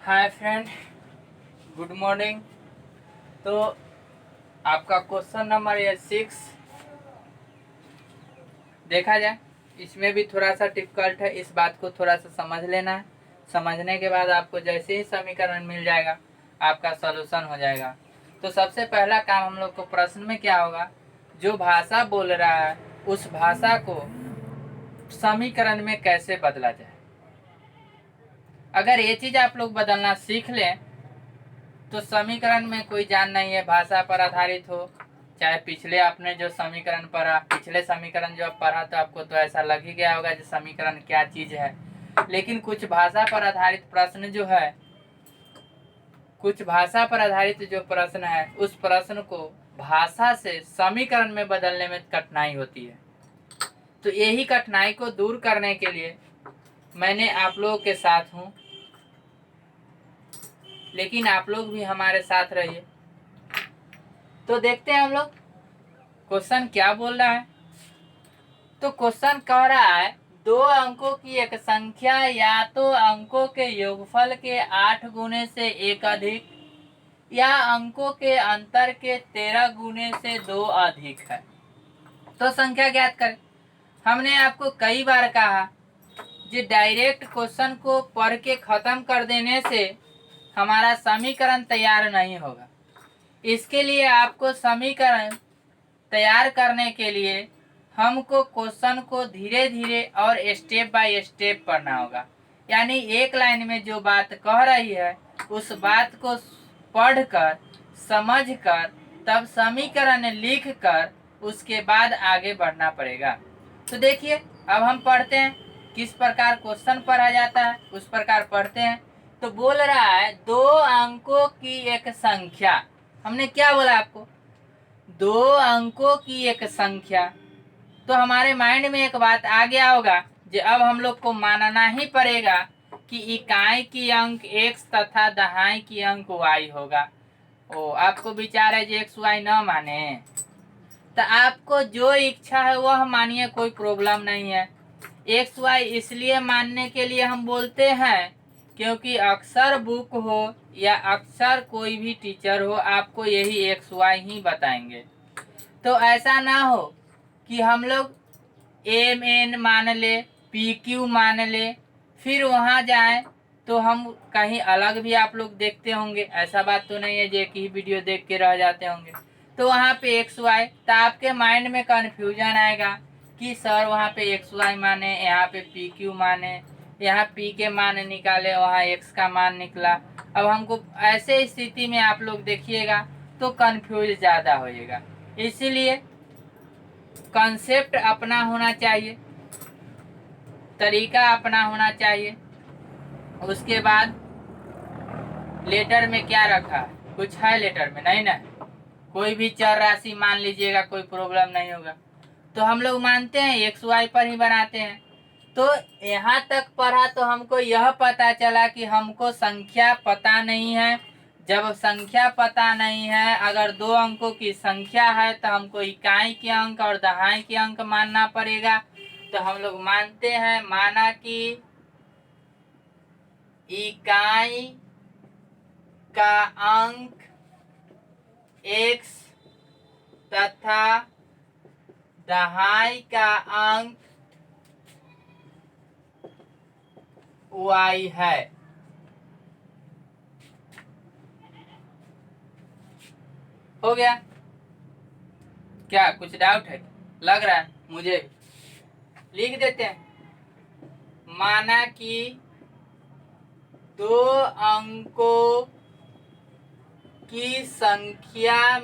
Hi friend, good morning. तो आपका question number है 6 देखा जाए। इसमें भी थोड़ा सा डिफिकल्ट है, इस बात को थोड़ा सा समझ लेना है। समझने के बाद आपको जैसे ही समीकरण मिल जाएगा आपका सॉल्यूशन हो जाएगा। तो सबसे पहला काम हम लोग को प्रश्न में क्या होगा, जो भाषा बोल रहा है उस भाषा को समीकरण में कैसे बदला जाए। अगर ये चीज आप लोग बदलना सीख लें तो समीकरण में कोई जान नहीं है, भाषा पर आधारित हो चाहे पिछले आपने जो समीकरण पढ़ा, पिछले समीकरण जो आप पढ़ा तो आपको तो ऐसा लग ही गया होगा कि समीकरण क्या चीज है। लेकिन कुछ भाषा पर आधारित प्रश्न जो है, कुछ भाषा पर आधारित जो प्रश्न है उस प्रश्न को भाषा से समीकरण में बदलने में कठिनाई होती है। तो यही कठिनाई को दूर करने के लिए मैंने आप लोगों के साथ हूँ, लेकिन आप लोग भी हमारे साथ रहिए। तो देखते हैं हम लोग क्वेश्चन क्या बोल रहा है। तो क्वेश्चन कह रहा है दो अंकों की एक संख्या या तो अंकों के योगफल के 8 गुने से एक अधिक या अंकों के अंतर के 13 गुने से 2 अधिक है। तो संख्या ज्ञात करें। हमने आपको कई बार कहा जी डायरेक्ट क्वेश्चन को पढ़ के खत्म कर देने से हमारा समीकरण तैयार नहीं होगा। इसके लिए आपको समीकरण तैयार करने के लिए हमको क्वेश्चन को धीरे धीरे और स्टेप बाय स्टेप पढ़ना होगा। यानी एक लाइन में जो बात कह रही है उस बात को पढ़कर समझकर तब समीकरण लिखकर उसके बाद आगे बढ़ना पड़ेगा। तो देखिए अब हम पढ़ते हैं किस प्रकार क्वेश्चन पढ़ा जाता है, उस प्रकार पढ़ते हैं। तो बोल रहा है दो अंकों की एक संख्या। हमने क्या बोला आपको, दो अंकों की एक संख्या। तो हमारे माइंड में एक बात आ गया होगा जो अब हम लोग को मानना ही पड़ेगा कि इकाई की अंक x तथा दहाई की अंक y होगा। ओ आपको विचार है जो x y न माने, तो आपको जो इच्छा है वह मानिए, कोई प्रॉब्लम नहीं है। एक्स वाई इसलिए मानने के लिए हम बोलते हैं क्योंकि अक्सर बुक हो या अक्सर कोई भी टीचर हो आपको यही एक्स वाई ही बताएंगे। तो ऐसा ना हो कि हम लोग एम एन मान ले, पी क्यू मान ले, फिर वहाँ जाए तो हम कहीं अलग भी आप लोग देखते होंगे। ऐसा बात तो नहीं है जो एक ही वीडियो देख के रह जाते होंगे। तो वहाँ पे एक्स वाई, तो आपके माइंड में कन्फ्यूजन आएगा कि सर वहाँ पे एक्स वाई माने, यहाँ पे पी क्यू माने, यहाँ पी के मान निकाले, वहाँ एक्स का मान निकला। अब हमको ऐसे स्थिति में आप लोग देखिएगा तो कन्फ्यूज ज़्यादा होइएगा। इसीलिए कॉन्सेप्ट अपना होना चाहिए, तरीका अपना होना चाहिए। उसके बाद लेटर में क्या रखा है, कुछ है लेटर में नहीं ना, कोई भी चर राशि मान लीजिएगा, कोई प्रॉब्लम नहीं होगा। तो हम लोग मानते हैं एक्स वाई पर ही बनाते हैं। तो यहाँ तक पढ़ा तो हमको यह पता चला कि हमको संख्या पता नहीं है। जब संख्या पता नहीं है, अगर दो अंकों की संख्या है तो हमको इकाई के अंक और दहाई के अंक मानना पड़ेगा। तो हम लोग मानते हैं, माना कि इकाई का अंक x तथा दहाई का अंक y है। हो गया क्या, कुछ डाउट है? लग रहा है मुझे। लिख देते हैं, माना कि दो अंकों की संख्या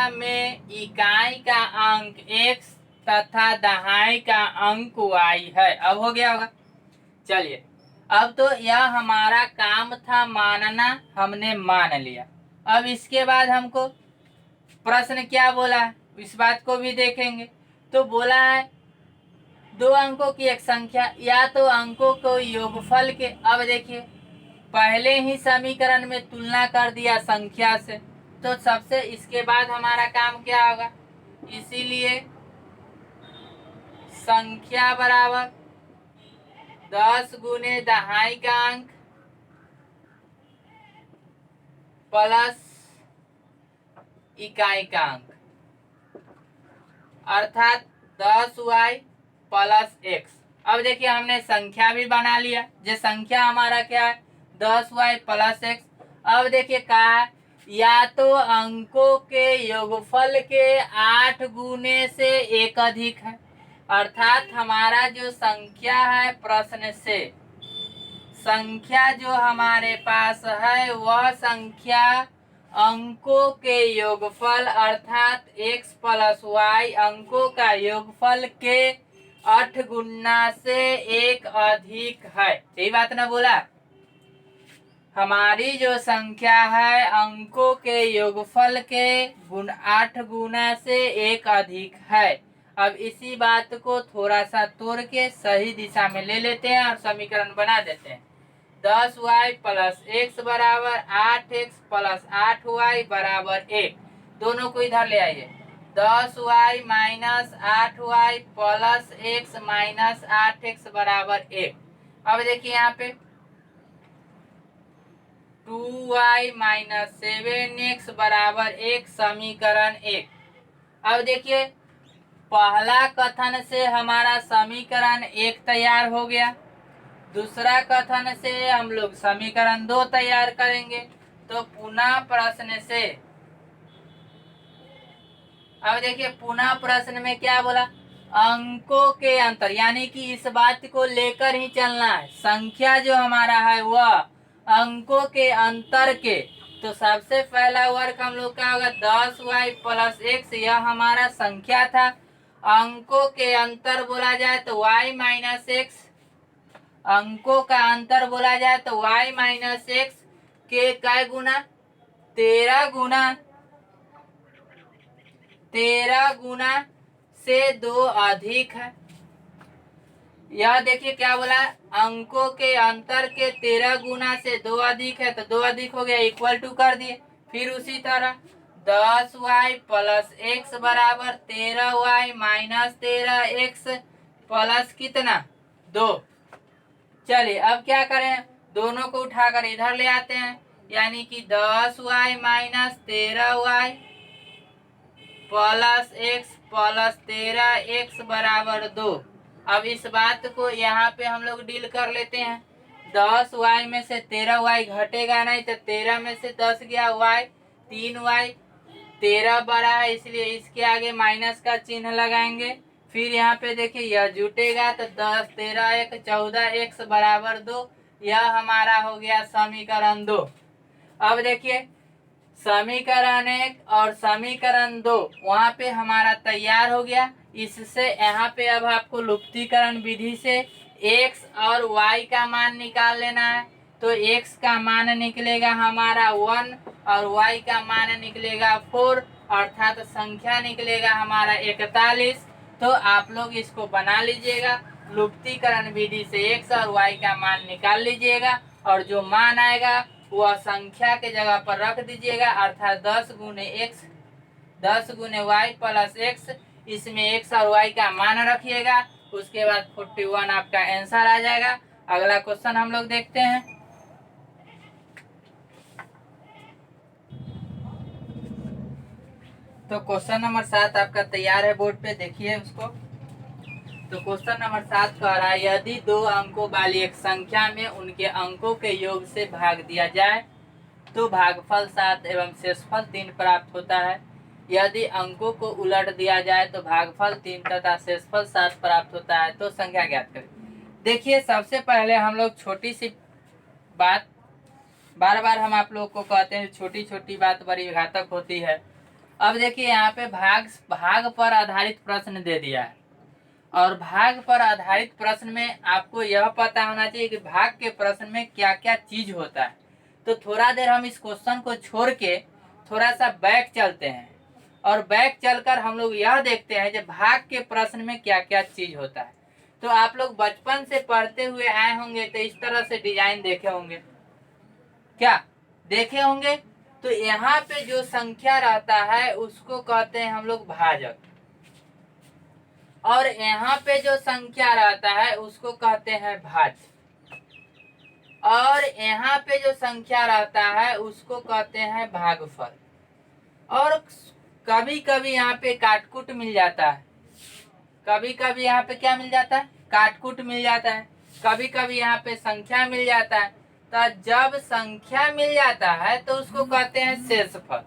में इकाई का अंक x तथा दहाई का अंक y है। अब हो गया होगा। चलिए अब तो यह हमारा काम था मानना, हमने मान लिया। अब इसके बाद हमको प्रश्न क्या बोला है इस बात को भी देखेंगे। तो बोला है दो अंकों की एक संख्या या तो अंकों को योगफल के। अब देखिए पहले ही समीकरण में तुलना कर दिया संख्या से, तो सबसे इसके बाद हमारा काम क्या होगा, इसीलिए संख्या बराबर 10 गुने दहाई का अंक प्लस इकाई का अंक, अर्थात 10y प्लस x। अब देखिए हमने संख्या भी बना लिया, जो संख्या हमारा क्या है 10y प्लस x। अब देखिए कहा है या तो अंकों के योगफल के 8 गुने से एक अधिक है, अर्थात हमारा जो संख्या है प्रश्न से, संख्या जो हमारे पास है वह संख्या अंकों के योगफल अर्थात x प्लस वाई अंकों का योगफल के 8 गुना से एक अधिक है। यही बात ना बोला, हमारी जो संख्या है अंकों के योगफल के 8 गुना से एक अधिक है। अब इसी बात को थोड़ा सा तोड़ के सही दिशा में ले लेते हैं और समीकरण बना देते हैं। 10y प्लस x बराबर 8x प्लस 8y बराबर 1। दोनों को इधर ले आइए। 10y minus 8y plus x minus 8x बराबर 1। अब देखिए यहाँ पे 2y माइनस 7x बराबर 1 समीकरण 1। अब देखिए पहला कथन से हमारा समीकरण 1 तैयार हो गया, दूसरा कथन से हम लोग समीकरण 2 तैयार करेंगे। तो पुनः प्रश्न से, अब देखिए पुनः प्रश्न में क्या बोला, अंकों के अंतर, यानी कि इस बात को लेकर ही चलना है, संख्या जो हमारा है वह अंकों के अंतर के। तो सबसे पहला वर्ग हम लोग का होगा 10y प्लस x, यह हमारा संख्या था। अंकों के अंतर बोला जाए तो y माइनस x, अंकों का अंतर बोला जाए तो y माइनस x के काय गुना 13 गुना से 2 अधिक है। यह देखिए क्या बोला, अंकों के अंतर के 13 गुना से 2 अधिक है, तो 2 अधिक हो गया इक्वल टू कर दिए। फिर उसी तरह 10y प्लस x बराबर 13y माइनस 13x प्लस कितना 2। चलिए अब क्या करें, दोनों को उठाकर इधर ले आते हैं, यानी कि 10y minus 13y plus x plus 13x बराबर 2। अब इस बात को यहाँ पे हम लोग डील कर लेते हैं। 10y में से 13y घटेगा नहीं, तो 13 में से 10 गया y, 3y, 13 बड़ा है इसलिए इसके आगे माइनस का चिन्ह लगाएंगे। फिर यहाँ पे देखिए यह जुटेगा तो 10 13 1 14x बराबर 2। यह हमारा हो गया समीकरण 2। अब देखिए समीकरण 1 और समीकरण 2 वहाँ पे हमारा तैयार हो गया। इससे यहाँ पे अब आपको लुप्तीकरण विधि से x और y का मान निकाल लेना है। तो x का मान निकलेगा हमारा 1 और y का मान निकलेगा 4, अर्थात संख्या निकलेगा हमारा 41। तो आप लोग इसको बना लीजिएगा, लुप्तीकरण विधि से x और y का मान निकाल लीजिएगा और जो मान आएगा वह संख्या के जगह पर रख दीजिएगा, अर्थात 10 गुने y प्लस x, इसमें x और y का मान रखिएगा। उसके बाद 41 आपका आंसर आ जाएगा। अगला क्वेश्चन हम लोग देखते हैं। तो क्वेश्चन नंबर 7 आपका तैयार है बोर्ड पे, देखिए उसको। तो क्वेश्चन नंबर 7 कह रहा है यदि 2 अंकों वाली एक संख्या में उनके अंकों के योग से भाग दिया जाए तो भागफल 7 एवं शेषफल 3 प्राप्त होता है। यदि अंकों को उलट दिया जाए तो भागफल 3 तथा शेषफल 7 प्राप्त होता है। तो संख्या ज्ञात करें। देखिए सबसे पहले हम लोग छोटी सी बात, बार बार हम आप लोगों को कहते हैं छोटी छोटी बात बड़ी घातक होती है। अब देखिए यहाँ पे भाग पर आधारित प्रश्न दे दिया है, और भाग पर आधारित प्रश्न में आपको यह पता होना चाहिए कि भाग के प्रश्न में क्या क्या चीज होता है। तो थोड़ा देर हम इस क्वेश्चन को छोड़ के थोड़ा सा बैक चलते हैं, और बैक चलकर हम लोग यह देखते हैं कि भाग के प्रश्न में क्या क्या चीज होता है। तो आप लोग बचपन से पढ़ते हुए आए होंगे तो इस तरह से डिजाइन देखे होंगे, क्या देखे होंगे। तो यहाँ पे जो संख्या रहता है उसको कहते हैं हम लोग भाजक। और यहाँ पे जो संख्या रहता है उसको कहते हैं भाज्य, और यहाँ पे जो संख्या रहता है उसको कहते हैं भागफल। और कभी कभी यहाँ पे काटकुट मिल जाता है, कभी कभी यहाँ पे क्या मिल जाता है, काटकुट मिल जाता है, कभी कभी यहाँ पे संख्या मिल जाता है। तो जब संख्या मिल जाता है तो उसको कहते हैं शेषफल।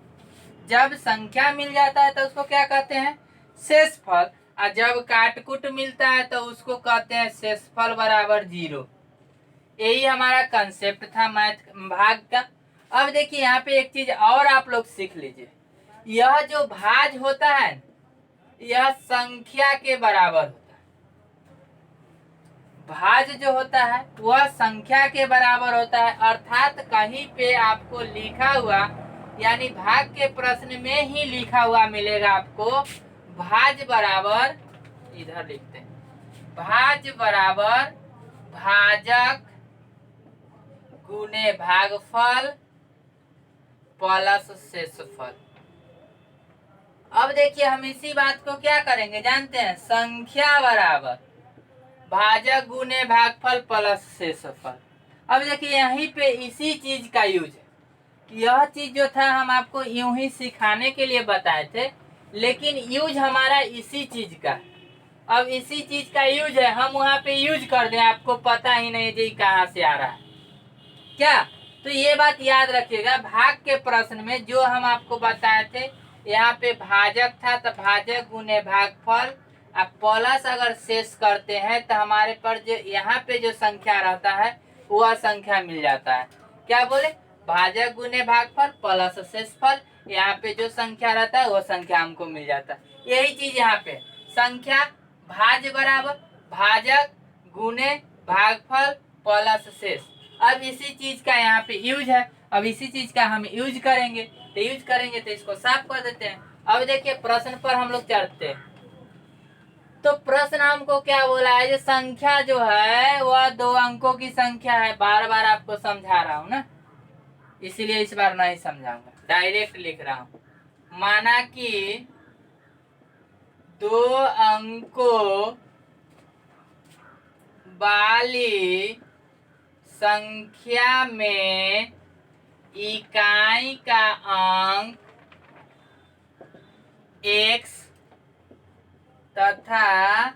जब संख्या मिल जाता है तो उसको क्या कहते हैं, शेषफल। और जब काटकुट मिलता है तो उसको कहते हैं शेषफल बराबर 0। यही हमारा कंसेप्ट था मैथ भाग का। अब देखिए यहाँ पे एक चीज और आप लोग सीख लीजिए, यह जो भाज होता है यह संख्या के बराबर होता है। भाज जो होता है वह संख्या के बराबर होता है, अर्थात कहीं पे आपको लिखा हुआ, यानी भाग के प्रश्न में ही लिखा हुआ मिलेगा आपको, भाज बराबर, इधर लिखते हैं, भाज बराबर भाजक गुने भागफल प्लस शेषफल। अब देखिए हम इसी बात को क्या करेंगे जानते हैं, संख्या बराबर भाजक गुने भागफल प्लस शेषफल। अब देखिए यहीं पे इसी चीज का यूज है। यह चीज जो था हम आपको यूं ही सिखाने के लिए बताए थे, लेकिन यूज हमारा इसी चीज का है। अब इसी चीज का यूज है, हम वहाँ पे यूज कर दें, आपको पता ही नहीं जी कहाँ से आ रहा है क्या। तो ये बात याद रखिएगा, भाग के प्रश्न में जो हम आपको बताए थे, यहाँ पे भाजक था तो भाजक गुने भागफल, अब प्लस अगर शेष करते हैं तो हमारे पर जो यहाँ पे जो संख्या रहता है वह संख्या मिल जाता है। क्या बोले, भाजक गुने भागफल प्लस शेषफल, यहाँ पे जो संख्या रहता है वह संख्या हमको मिल जाता है। यही चीज यहाँ पे संख्या भाज्य बराबर भाजक गुने भागफल प्लस शेष। अब इसी चीज का यहाँ पे यूज है, अब इसी चीज का हम यूज करेंगे, तो इसको साफ कर देते हैं। अब देखिए प्रश्न पर हम लोग चढ़ते हैं। तो प्रश्न हमको क्या बोला है, जो संख्या जो है वह 2 अंकों की संख्या है। बार बार आपको समझा रहा हूँ ना, इसीलिए इस बार नहीं समझाऊंगा, डायरेक्ट लिख रहा हूँ। माना कि 2 अंकों वाली संख्या में इकाई का अंक x तथा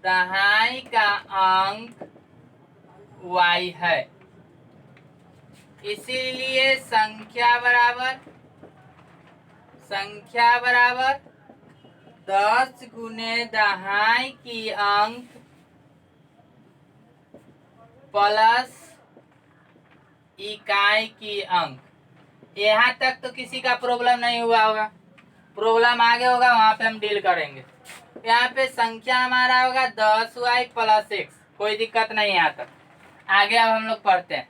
दहाई का अंक y है, इसीलिए संख्या बराबर 10 गुने दहाई की अंक प्लस इकाई की अंक। यहाँ तक तो किसी का प्रॉब्लम नहीं हुआ होगा, प्रॉब्लम आगे होगा वहां पे हम डील करेंगे। यहाँ पे संख्या हमारा होगा 10y प्लस x, कोई दिक्कत नहीं यहाँ तक। आगे अब हम लोग पढ़ते हैं।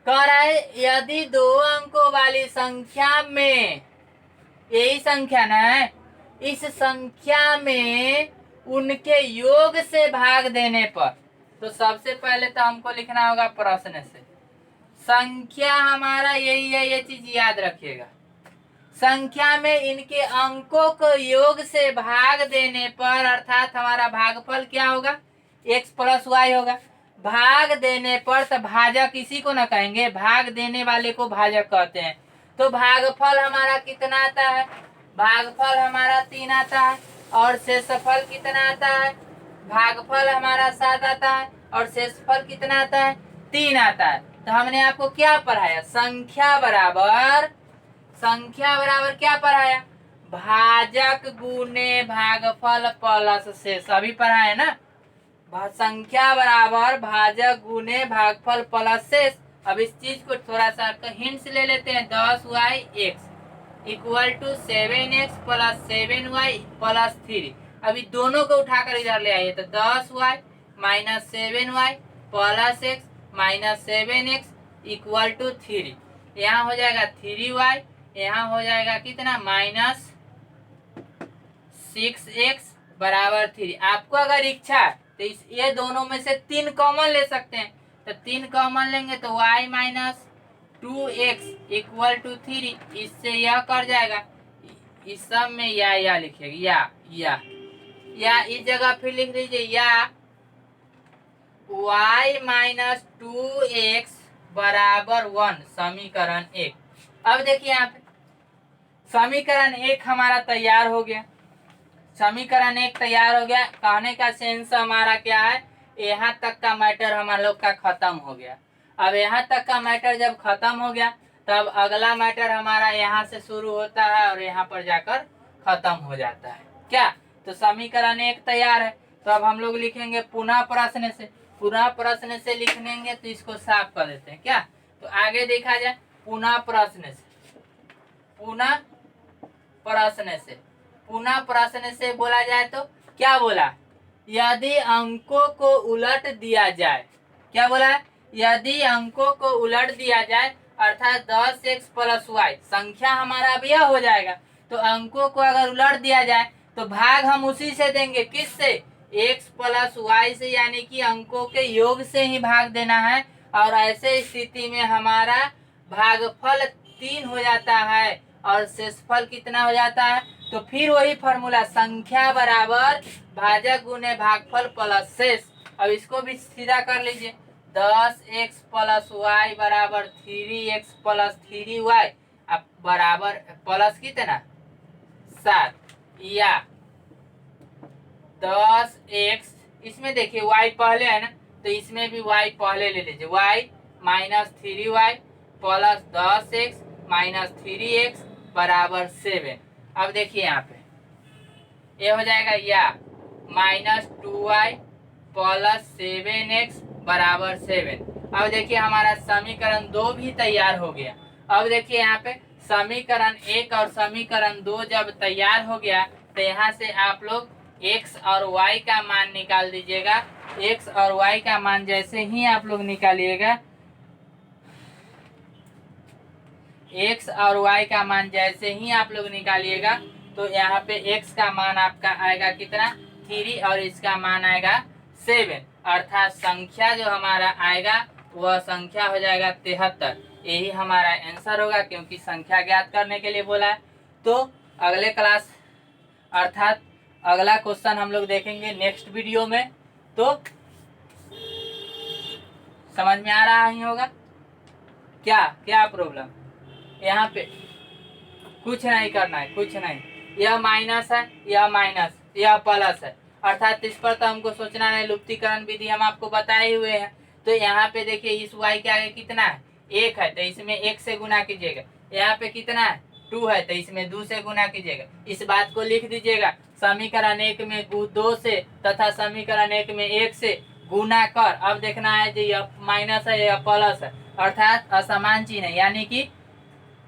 कह रहा है यदि 2 अंकों वाली संख्या में, यही संख्या ना है, इस संख्या में उनके योग से भाग देने पर, तो सबसे पहले तो हमको लिखना होगा प्रश्न से, संख्या हमारा यही है, ये चीज याद रखिएगा। संख्या में इनके अंकों को योग से भाग देने पर, अर्थात हमारा भागफल क्या होगा, x प्लस y होगा। भाग देने पर तो भाजक इसी को ना कहेंगे, भाग देने वाले को भाजक कहते हैं। तो भागफल हमारा कितना आता है, भागफल हमारा 3 आता है, और शेषफल कितना आता है, भागफल हमारा 7 आता है, और शेषफल कितना आता है, 3 आता है। तो हमने आपको क्या पढ़ाया, संख्या बराबर क्या पढ़ाया, भाजक गुने भागफल प्लस शेष, अभी पढ़ाए ना। संख्या बराबर भाजक गुने भागफल प्लस शेष। अब इस चीज को थोड़ा सा हिंट्स ले लेते हैं। 10y x equal to 7x plus 7y plus 3। अभी दोनों को उठाकर इधर ले आइए, तो 10y minus 7y plus x minus 7x equal to 3। यहाँ हो जाएगा 3y, यहाँ हो जाएगा कितना, माइनस 6x बराबर 3। आपको अगर इच्छा है तो ये दोनों में से 3 कॉमन ले सकते हैं, तो 3 कॉमन लेंगे तो y minus 2x equal to 3, इससे यह कर जाएगा, इस सब में या लिखेगा या या इस जगह फिर लिख दीजिए या y माइनस 2x बराबर 1 समीकरण 1। अब देखिए यहाँ पे समीकरण 1 हमारा तैयार हो गया। समीकरण 1 तैयार हो गया, कहने का सेंस हमारा क्या है, यहाँ तक का मैटर हमारे लोग का खत्म हो गया। अब यहाँ तक का मैटर जब खत्म हो गया तब अगला मैटर हमारा यहाँ से शुरू होता है और यहाँ पर जाकर खत्म हो जाता है। क्या, तो समीकरण 1 तैयार है। तो अब हम लोग लिखेंगे पुनः प्रश्न से। पुनः प्रश्न से लिखेंगे तो इसको साफ कर देते हैं। क्या, तो आगे देखा जाए पुनः प्रश्न से। पुनः प्रश्न से, पुनः प्रश्न से बोला जाए तो क्या बोला, यदि अंकों को उलट दिया जाए, क्या बोला, यदि अंकों को उलट दिया जाए अर्थात 10x प्लस वाई संख्या हमारा अब यह हो जाएगा। तो अंकों को अगर उलट दिया जाए तो भाग हम उसी से देंगे, किससे, x प्लस वाई से, यानी कि अंकों के योग से ही भाग देना है। और ऐसे स्थिति में हमारा भागफल 3 हो जाता है और शेषफल कितना हो जाता है। तो फिर वही फॉर्मूला, संख्या बराबर भाजक गुने भागफल प्लस शेष। अब इसको भी सीधा कर लीजिए, 10x प्लस वाई बराबर 3x प्लस 3y अब बराबर प्लस कितना 7, या 10x, इसमें देखिए y पहले है ना, तो इसमें भी y पहले ले लीजिए, y minus 3y plus 10x minus 3x बराबर 7। अब देखिए यहाँ पे ये हो जाएगा, या माइनस 2y प्लस 7x बराबर 7। अब देखिए हमारा समीकरण 2 भी तैयार हो गया। अब देखिए यहाँ पे समीकरण 1 और समीकरण 2 जब तैयार हो गया तो यहाँ से आप लोग x और y का मान निकाल दीजिएगा। x और y का मान जैसे ही आप लोग निकालिएगा, x और y का मान जैसे ही आप लोग निकालिएगा तो यहाँ पे x का मान आपका आएगा कितना 3 और इसका मान आएगा 7, अर्थात संख्या जो हमारा आएगा वह संख्या हो जाएगा 73। यही हमारा आंसर होगा क्योंकि संख्या ज्ञात करने के लिए बोला है। तो अगले क्लास अर्थात अगला क्वेश्चन हम लोग देखेंगे नेक्स्ट वीडियो में। तो समझ में आ रहा ही होगा क्या क्या प्रॉब्लम, यहाँ पे कुछ नहीं करना है, कुछ नहीं, यह माइनस है, यह माइनस, यह प्लस है, अर्थात इस पर तो हमको सोचना नहीं, लुप्तीकरण विधि हम आपको बताए हुए हैं। तो यहाँ पे देखिए इस y के आगे कितना है 1 है तो इसमें 1 से गुना कीजिएगा, यहाँ पे कितना है 2 है तो इसमें 2 से गुना कीजिएगा। इस बात को लिख दीजिएगा, समीकरण 1 में 2 से तथा समीकरण 1 में 1 से गुना कर। अब देखना है जो यह माइनस है यह प्लस है, अर्थात असमान चिन्ह है, यानी कि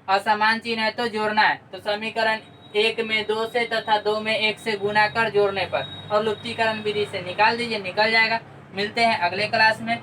असमान चिन्ह है तो जोड़ना है। तो समीकरण 1 में 2 से तथा 2 में 1 से गुना कर जोड़ने पर और लुप्तीकरण विधि से निकाल दीजिए, निकल जाएगा। मिलते हैं अगले क्लास में।